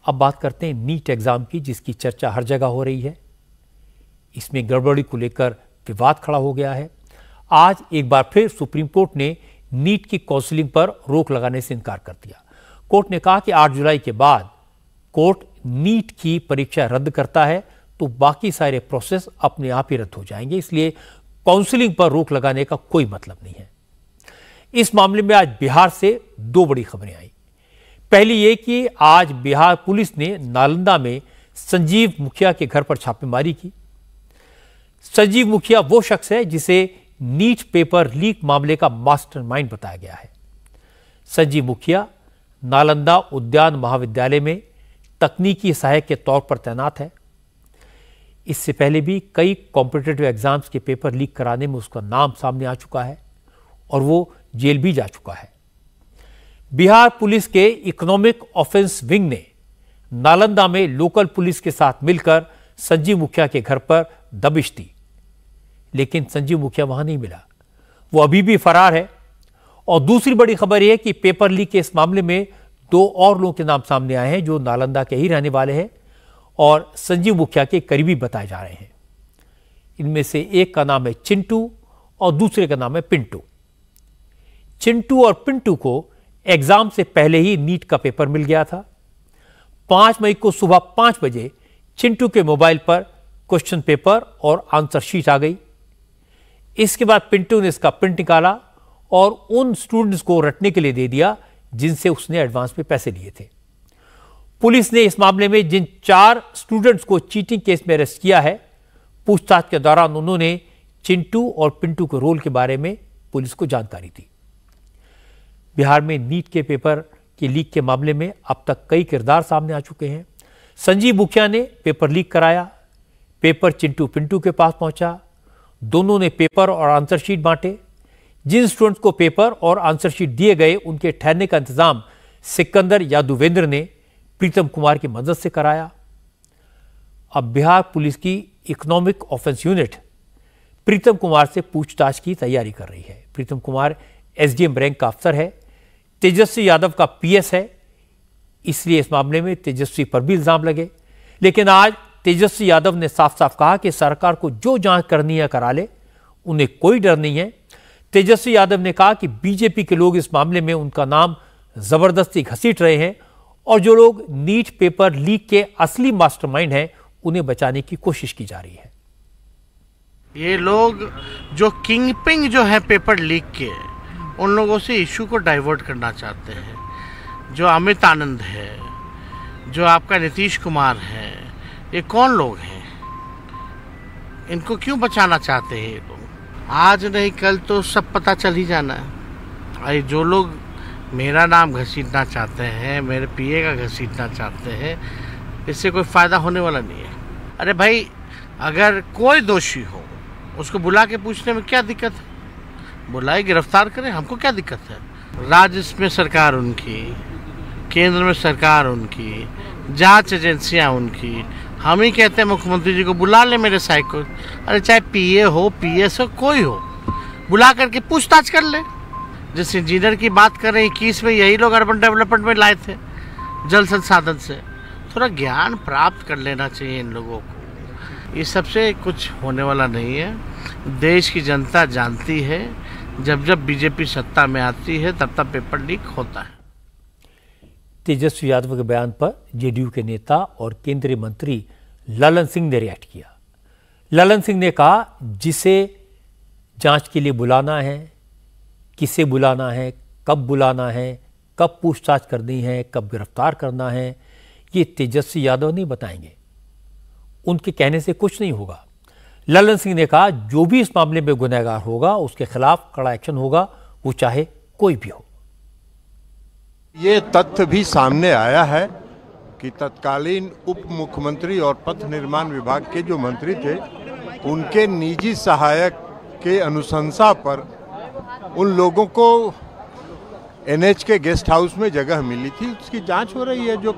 अब बात करते हैं नीट एग्जाम की, जिसकी चर्चा हर जगह हो रही है। इसमें गड़बड़ी को लेकर विवाद खड़ा हो गया है। आज एक बार फिर सुप्रीम कोर्ट ने नीट की काउंसलिंग पर रोक लगाने से इनकार कर दिया। कोर्ट ने कहा कि 8 जुलाई के बाद कोर्ट नीट की परीक्षा रद्द करता है तो बाकी सारे प्रोसेस अपने आप ही रद्द हो जाएंगे, इसलिए काउंसलिंग पर रोक लगाने का कोई मतलब नहीं है। इस मामले में आज बिहार से 2 बड़ी खबरें आई। पहली ये कि आज बिहार पुलिस ने नालंदा में संजीव मुखिया के घर पर छापेमारी की। संजीव मुखिया वो शख्स है जिसे नीट पेपर लीक मामले का मास्टरमाइंड बताया गया है। संजीव मुखिया नालंदा उद्यान महाविद्यालय में तकनीकी सहायक के तौर पर तैनात है। इससे पहले भी कई कॉम्पिटिटिव एग्जाम्स के पेपर लीक कराने में उसका नाम सामने आ चुका है और वो जेल भी जा चुका है। बिहार पुलिस के इकोनॉमिक ऑफेंस विंग ने नालंदा में लोकल पुलिस के साथ मिलकर संजीव मुखिया के घर पर दबिश दी, लेकिन संजीव मुखिया वहां नहीं मिला, वो अभी भी फरार है। और दूसरी बड़ी खबर यह है कि पेपर लीक के इस मामले में 2 और लोगों के नाम सामने आए हैं जो नालंदा के ही रहने वाले हैं और संजीव मुखिया के करीबी बताए जा रहे हैं। इनमें से एक का नाम है चिंटू और दूसरे का नाम है पिंटू। चिंटू और पिंटू को एग्जाम से पहले ही नीट का पेपर मिल गया था। 5 मई को सुबह 5 बजे चिंटू के मोबाइल पर क्वेश्चन पेपर और आंसर शीट आ गई। इसके बाद पिंटू ने इसका प्रिंट निकाला और उन स्टूडेंट्स को रटने के लिए दे दिया जिनसे उसने एडवांस में पैसे लिए थे। पुलिस ने इस मामले में जिन 4 स्टूडेंट्स को चीटिंग केस में अरेस्ट किया है, पूछताछ के दौरान उन्होंने चिंटू और पिंटू के रोल के बारे में पुलिस को जानकारी दी। बिहार में नीट के पेपर के लीक के मामले में अब तक कई किरदार सामने आ चुके हैं। संजीव मुखिया ने पेपर लीक कराया, पेपर चिंटू पिंटू के पास पहुंचा, दोनों ने पेपर और आंसर शीट बांटे। जिन स्टूडेंट्स को पेपर और आंसर शीट दिए गए उनके ठहरने का इंतजाम सिकंदर यादवेंद्र ने प्रीतम कुमार की मदद से कराया। अब बिहार पुलिस की economic offence unit Pritam Kumar से पूछताछ की तैयारी कर रही है। प्रीतम कुमार एसडीएम रैंक का अफसर है, तेजस्वी यादव का पीएस है, इसलिए इस मामले में तेजस्वी पर भी इल्जाम लगे। लेकिन आज तेजस्वी यादव ने साफ साफ कहा कि सरकार को जो जांच करनी है करा ले, उन्हें कोई डर नहीं है। तेजस्वी यादव ने कहा कि बीजेपी के लोग इस मामले में उनका नाम जबरदस्ती घसीट रहे हैं और जो लोग नीट पेपर लीक के असली मास्टरमाइंड हैं उन्हें बचाने की कोशिश की जा रही है। ये लोग जो किंगपिंग जो है पेपर लीक के, उन लोगों से इशू को डाइवर्ट करना चाहते हैं। जो अमित आनंद है, जो आपका नीतीश कुमार है, ये कौन लोग हैं? इनको क्यों बचाना चाहते हैं ये लोग? आज नहीं कल तो सब पता चल ही जाना है। अरे जो लोग मेरा नाम घसीटना चाहते हैं, मेरे पीए का घसीटना चाहते हैं, इससे कोई फ़ायदा होने वाला नहीं है। अरे भाई, अगर कोई दोषी हो उसको बुला के पूछने में क्या दिक्कत है? बुलाए, गिरफ्तार करें, हमको क्या दिक्कत है? राज्य में सरकार उनकी, केंद्र में सरकार उनकी, जांच एजेंसियां उनकी। हम ही कहते हैं मुख्यमंत्री जी को बुला ले मेरे साइड को। अरे चाहे पीए हो, पीएस हो, कोई हो, बुला करके पूछताछ कर ले। जिस इंजीनियर की बात कर रहे हैं 21 में, यही लोग अर्बन डेवलपमेंट में लाए थे जल संसाधन से। थोड़ा ज्ञान प्राप्त कर लेना चाहिए इन लोगों को। ये सबसे कुछ होने वाला नहीं है। देश की जनता जानती है, जब जब बीजेपी सत्ता में आती है तब तब पेपर लीक होता है। तेजस्वी यादव के बयान पर जेडीयू के नेता और केंद्रीय मंत्री ललन सिंह ने रिएक्ट किया। ललन सिंह ने कहा, जिसे जांच के लिए बुलाना है, किसे बुलाना है, कब बुलाना है, कब पूछताछ करनी है, कब गिरफ्तार करना है, ये तेजस्वी यादव नहीं बताएंगे। उनके कहने से कुछ नहीं होगा। ललन सिंह ने कहा, जो भी इस मामले में गुनहगार होगा उसके खिलाफ कड़ा एक्शन होगा, वो चाहे कोई भी हो। ये तथ्य भी सामने आया है कि तत्कालीन उप मुख्यमंत्री और पथ निर्माण विभाग के जो मंत्री थे, उनके निजी सहायक के अनुशंसा पर उन लोगों को एनएच के गेस्ट हाउस में जगह मिली थी। उसकी जांच हो रही है, जो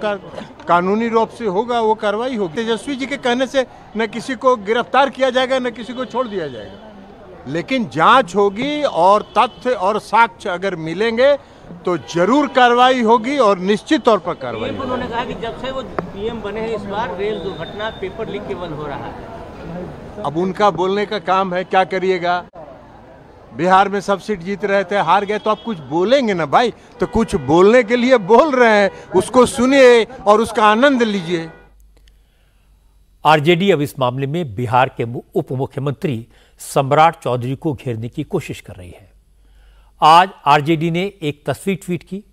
कानूनी रूप से होगा वो कार्रवाई होगी। तेजस्वी जी के कहने से न किसी को गिरफ्तार किया जाएगा न किसी को छोड़ दिया जाएगा, लेकिन जांच होगी और तथ्य और साक्ष्य अगर मिलेंगे तो जरूर कार्रवाई होगी और निश्चित तौर पर कार्रवाई होगी। उन्होंने कहा कि जब से वो पीएम बने हैं इस बार रेल दुर्घटना पेपर लीक केवल हो रहा है। अब उनका बोलने का काम है, क्या करिएगा। बिहार में सब सीट जीत रहे थे, हार गए तो आप कुछ बोलेंगे ना भाई। तो कुछ बोलने के लिए बोल रहे हैं, उसको सुनिए और उसका आनंद लीजिए। आरजेडी अब इस मामले में बिहार के उप मुख्यमंत्री सम्राट चौधरी को घेरने की कोशिश कर रही है। आज आरजेडी ने एक तस्वीर ट्वीट की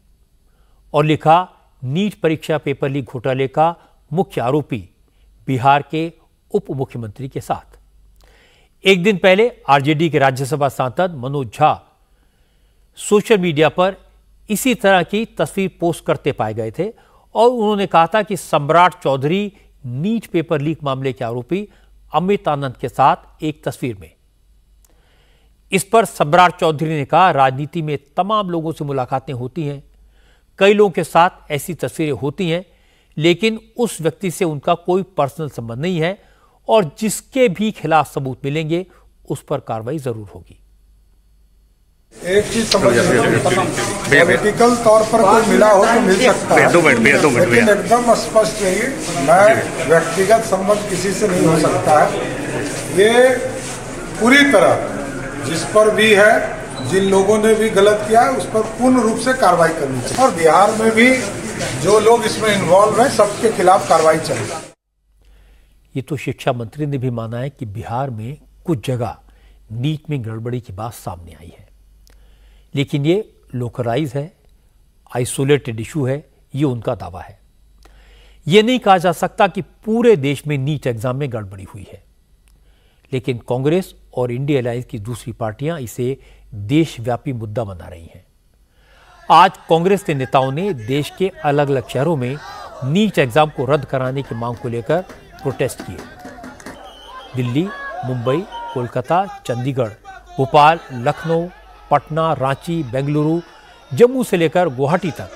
और लिखा, नीट परीक्षा पेपर लीक घोटाले का मुख्य आरोपी बिहार के उप मुख्यमंत्री के साथ। एक दिन पहले आरजेडी के राज्यसभा सांसद मनोज झा सोशल मीडिया पर इसी तरह की तस्वीर पोस्ट करते पाए गए थे और उन्होंने कहा था कि सम्राट चौधरी नीट पेपर लीक मामले के आरोपी अमित आनंद के साथ एक तस्वीर में। इस पर सम्राट चौधरी ने कहा, राजनीति में तमाम लोगों से मुलाकातें होती हैं, कई लोगों के साथ ऐसी तस्वीरें होती हैं, लेकिन उस व्यक्ति से उनका कोई पर्सनल संबंध नहीं है और जिसके भी खिलाफ सबूत मिलेंगे उस पर कार्रवाई जरूर होगी। एक चीज पॉलिटिकल तौर पर कोई मिला हो तो मिल सकता है, लेकिन एकदम स्पष्ट रहिए, मैं व्यक्तिगत संबंध किसी से नहीं हो सकता है। ये पूरी तरह जिस पर भी है, जिन लोगों ने भी गलत किया है, उस पर पूर्ण रूप से कार्रवाई करनी चाहिए और बिहार में भी जो लोग इसमें इन्वॉल्व हैं सबके खिलाफ कार्रवाई चलेगी। ये तो शिक्षा मंत्री ने भी माना है कि बिहार में कुछ जगह नीट में गड़बड़ी की बात सामने आई है, लेकिन ये लोकलाइज है, आइसोलेटेड इशू है, ये उनका दावा है। ये नहीं कहा जा सकता कि पूरे देश में नीट एग्जाम में गड़बड़ी हुई है, लेकिन कांग्रेस और इंडिया अलायंस की दूसरी पार्टियां इसे देशव्यापी मुद्दा बना रही हैं। आज कांग्रेस के नेताओं ने देश के अलग अलग शहरों में नीट एग्जाम को रद्द कराने की मांग को लेकर प्रोटेस्ट किए। दिल्ली, मुंबई, कोलकाता, चंडीगढ़, भोपाल, लखनऊ, पटना, रांची, बेंगलुरु, जम्मू से लेकर गुवाहाटी तक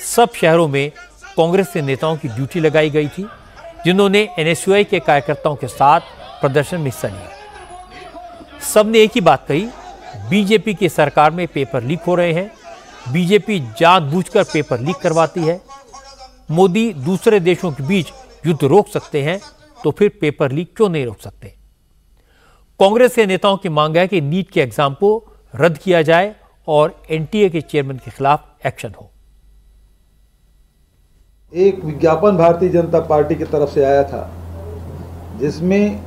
सब शहरों में कांग्रेस के नेताओं की ड्यूटी लगाई गई थी, जिन्होंने एनएसयूआई के कार्यकर्ताओं के साथ प्रदर्शन में हिस्सा लिया। सबने एक ही बात कही, बीजेपी की सरकार में पेपर लीक हो रहे हैं, बीजेपी जानबूझकर पेपर लीक करवाती है। मोदी दूसरे देशों के बीच युद्ध रोक सकते हैं तो फिर पेपर लीक क्यों नहीं रोक सकते। कांग्रेस के नेताओं की मांग है कि नीट के एग्जाम को रद्द किया जाए और एनटीए के चेयरमैन के खिलाफ एक्शन हो। एक विज्ञापन भारतीय जनता पार्टी की तरफ से आया था जिसमें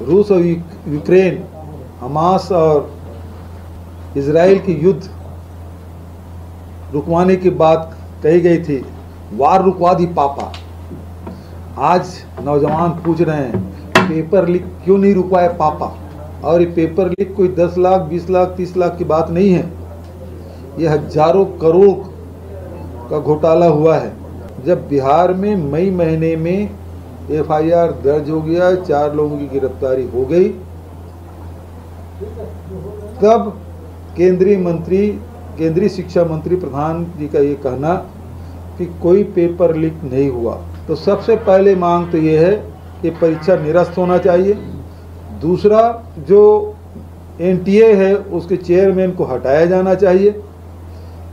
रूस और यूक्रेन, हमास और इजराइल की युद्ध रुकवाने की बात कही गई थी, वार रुकवा दी पापा। आज नौजवान पूछ रहे हैं पेपर लीक क्यों नहीं रुकवाए पापा। और ये पेपर लीक कोई 10 लाख, 20 लाख, 30 लाख की बात नहीं है, ये हजारों करोड़ का घोटाला हुआ है। जब बिहार में मई महीने में एफआईआर दर्ज हो गया, 4 लोगों की गिरफ्तारी हो गई, तब केंद्रीय शिक्षा मंत्री प्रधान जी का ये कहना कि कोई पेपर लीक नहीं हुआ। तो सबसे पहले मांग तो ये है कि परीक्षा निरस्त होना चाहिए। दूसरा, जो एनटीए है उसके चेयरमैन को हटाया जाना चाहिए।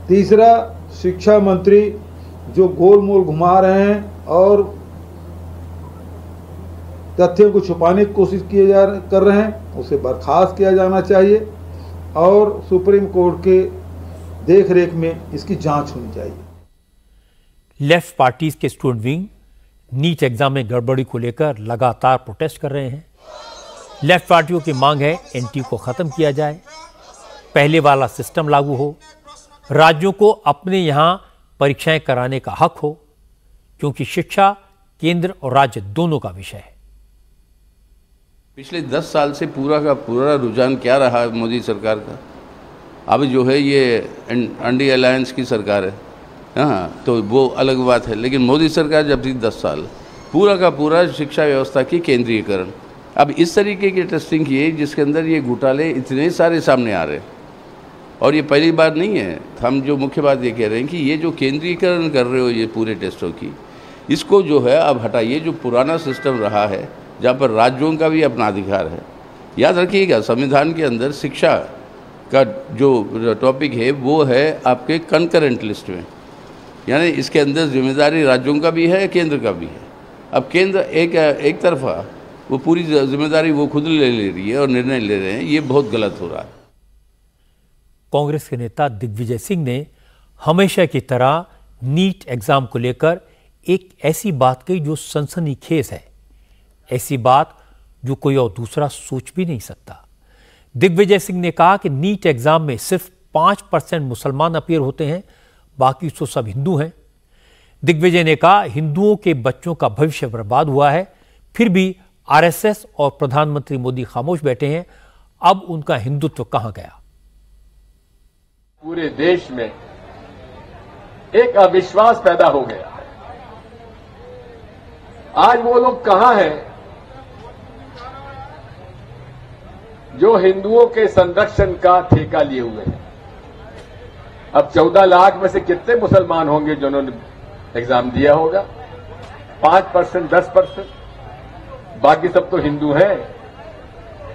तीसरा, शिक्षा मंत्री जो गोलमोल घुमा रहे हैं और तथ्यों को छुपाने की कोशिश कर रहे हैं, उसे बर्खास्त किया जाना चाहिए और सुप्रीम कोर्ट के देखरेख में इसकी जांच होनी चाहिए। लेफ्ट पार्टीज के स्टूडेंट विंग नीट एग्जाम में गड़बड़ी को लेकर लगातार प्रोटेस्ट कर रहे हैं। लेफ्ट पार्टियों की मांग है एनटीए को खत्म किया जाए, पहले वाला सिस्टम लागू हो, राज्यों को अपने यहां परीक्षाएं कराने का हक हो, क्योंकि शिक्षा केंद्र और राज्य दोनों का विषय है। पिछले 10 साल से पूरा का पूरा रुझान क्या रहा मोदी सरकार का। अब जो है ये इंडिया अलायंस की सरकार है, हाँ, तो वो अलग बात है, लेकिन मोदी सरकार जब थी 10 साल पूरा का पूरा शिक्षा व्यवस्था की केंद्रीयकरण। अब इस तरीके की टेस्टिंग की है जिसके अंदर ये घोटाले इतने सारे सामने आ रहे हैं और ये पहली बार नहीं है। हम जो मुख्य बात ये कह रहे हैं कि ये जो केंद्रीयकरण कर रहे हो ये पूरे टेस्टों की, इसको जो है अब हटाइए। जो पुराना सिस्टम रहा है जहाँ पर राज्यों का भी अपना अधिकार है। याद रखिएगा, संविधान के अंदर शिक्षा का जो टॉपिक है वो है आपके कंकरेंट लिस्ट में, यानी इसके अंदर जिम्मेदारी राज्यों का भी है, केंद्र का भी है। अब केंद्र एक तरफा वो पूरी जिम्मेदारी वो खुद ले रही है और निर्णय ले रहे हैं, ये बहुत गलत हो रहा है। कांग्रेस के नेता दिग्विजय सिंह ने हमेशा की तरह नीट एग्जाम को लेकर एक ऐसी बात कही जो सनसनीखेज है, ऐसी बात जो कोई और दूसरा सोच भी नहीं सकता। दिग्विजय सिंह ने कहा कि नीट एग्जाम में सिर्फ 5% मुसलमान अपीयर होते हैं, बाकी तो सब हिंदू हैं। दिग्विजय ने कहा हिंदुओं के बच्चों का भविष्य बर्बाद हुआ है, फिर भी आरएसएस और प्रधानमंत्री मोदी खामोश बैठे हैं। अब उनका हिंदुत्व कहां गया? पूरे देश में एक अविश्वास पैदा हो गया है। आज वो लोग कहां हैं जो हिंदुओं के संरक्षण का ठेका लिए हुए हैं? अब 14 लाख में से कितने मुसलमान होंगे जिन्होंने एग्जाम दिया होगा? 5%, 10%, बाकी सब तो हिंदू हैं।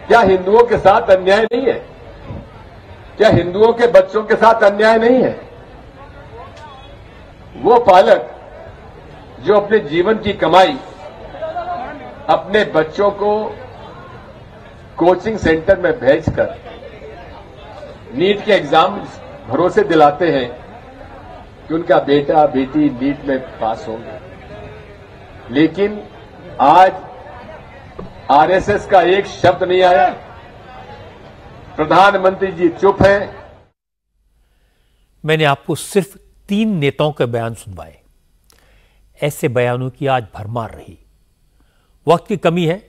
क्या हिंदुओं के साथ अन्याय नहीं है? क्या हिंदुओं के बच्चों के साथ अन्याय नहीं है? वो पालक जो अपने जीवन की कमाई अपने बच्चों को कोचिंग सेंटर में भेजकर नीट के एग्जाम भरोसे दिलाते हैं कि उनका बेटा बेटी नीट में पास होंगे, लेकिन आज आरएसएस का एक शब्द नहीं आया। प्रधानमंत्री जी चुप हैं। मैंने आपको सिर्फ 3 नेताओं के बयान सुनवाए। ऐसे बयानों की आज भरमार रही। वक्त की कमी है,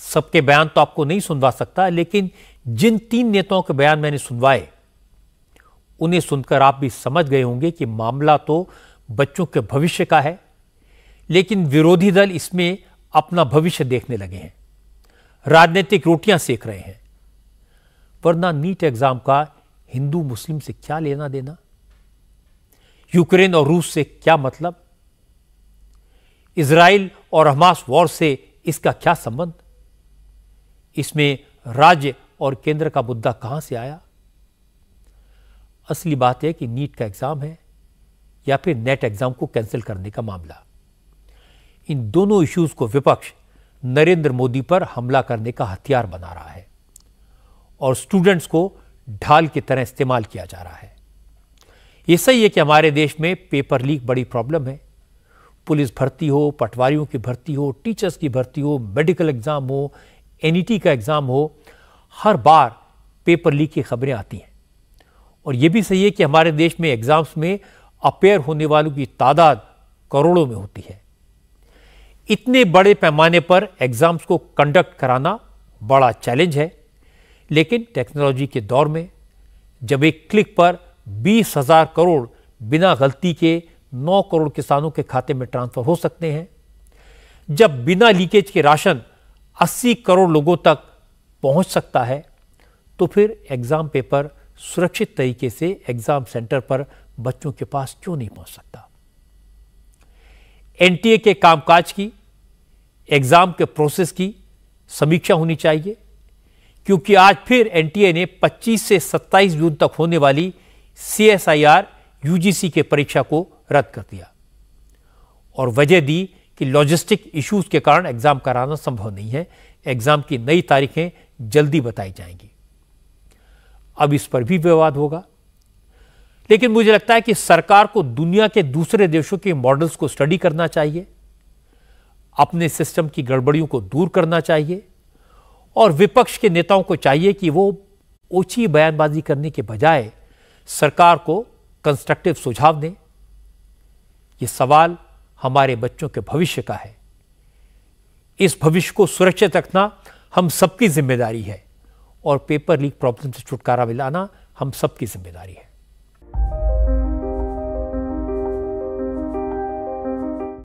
सबके बयान तो आपको नहीं सुनवा सकता, लेकिन जिन 3 नेताओं के बयान मैंने सुनवाए उन्हें सुनकर आप भी समझ गए होंगे कि मामला तो बच्चों के भविष्य का है, लेकिन विरोधी दल इसमें अपना भविष्य देखने लगे हैं, राजनीतिक रोटियां सेक रहे हैं। वरना नीट एग्जाम का हिंदू मुस्लिम से क्या लेना देना? यूक्रेन और रूस से क्या मतलब? इजराइल और हमास वॉर से इसका क्या संबंध? इसमें राज्य और केंद्र का मुद्दा कहां से आया? असली बात है कि नीट का एग्जाम है या फिर नेट एग्जाम को कैंसिल करने का मामला। इन दोनों इश्यूज को विपक्ष नरेंद्र मोदी पर हमला करने का हथियार बना रहा है और स्टूडेंट्स को ढाल की तरह इस्तेमाल किया जा रहा है। यह सही है कि हमारे देश में पेपर लीक बड़ी प्रॉब्लम है। पुलिस भर्ती हो, पटवारियों की भर्ती हो, टीचर्स की भर्ती हो, मेडिकल एग्जाम हो, एनईटी का एग्जाम हो, हर बार पेपर लीक की खबरें आती हैं। और यह भी सही है कि हमारे देश में एग्जाम्स में अपेयर होने वालों की तादाद करोड़ों में होती है। इतने बड़े पैमाने पर एग्जाम्स को कंडक्ट कराना बड़ा चैलेंज है, लेकिन टेक्नोलॉजी के दौर में जब एक क्लिक पर 20,000 करोड़ बिना गलती के 9 करोड़ किसानों के खाते में ट्रांसफर हो सकते हैं, जब बिना लीकेज के राशन 80 करोड़ लोगों तक पहुंच सकता है, तो फिर एग्जाम पेपर सुरक्षित तरीके से एग्जाम सेंटर पर बच्चों के पास क्यों नहीं पहुंच सकता? एनटीए के कामकाज की, एग्जाम के प्रोसेस की समीक्षा होनी चाहिए, क्योंकि आज फिर एनटीए ने 25 से 27 जून तक होने वाली CSIR यूजीसी के परीक्षा को रद्द कर दिया और वजह दी कि लॉजिस्टिक इश्यूज के कारण एग्जाम कराना संभव नहीं है। एग्जाम की नई तारीखें जल्दी बताई जाएंगी। अब इस पर भी विवाद होगा, लेकिन मुझे लगता है कि सरकार को दुनिया के दूसरे देशों के मॉडल्स को स्टडी करना चाहिए, अपने सिस्टम की गड़बड़ियों को दूर करना चाहिए और विपक्ष के नेताओं को चाहिए कि वो ओछी बयानबाजी करने के बजाय सरकार को कंस्ट्रक्टिव सुझाव दें। ये सवाल हमारे बच्चों के भविष्य का है। इस भविष्य को सुरक्षित रखना हम सबकी जिम्मेदारी है और पेपर लीक प्रॉब्लम से छुटकारा दिलाना हम सबकी जिम्मेदारी है।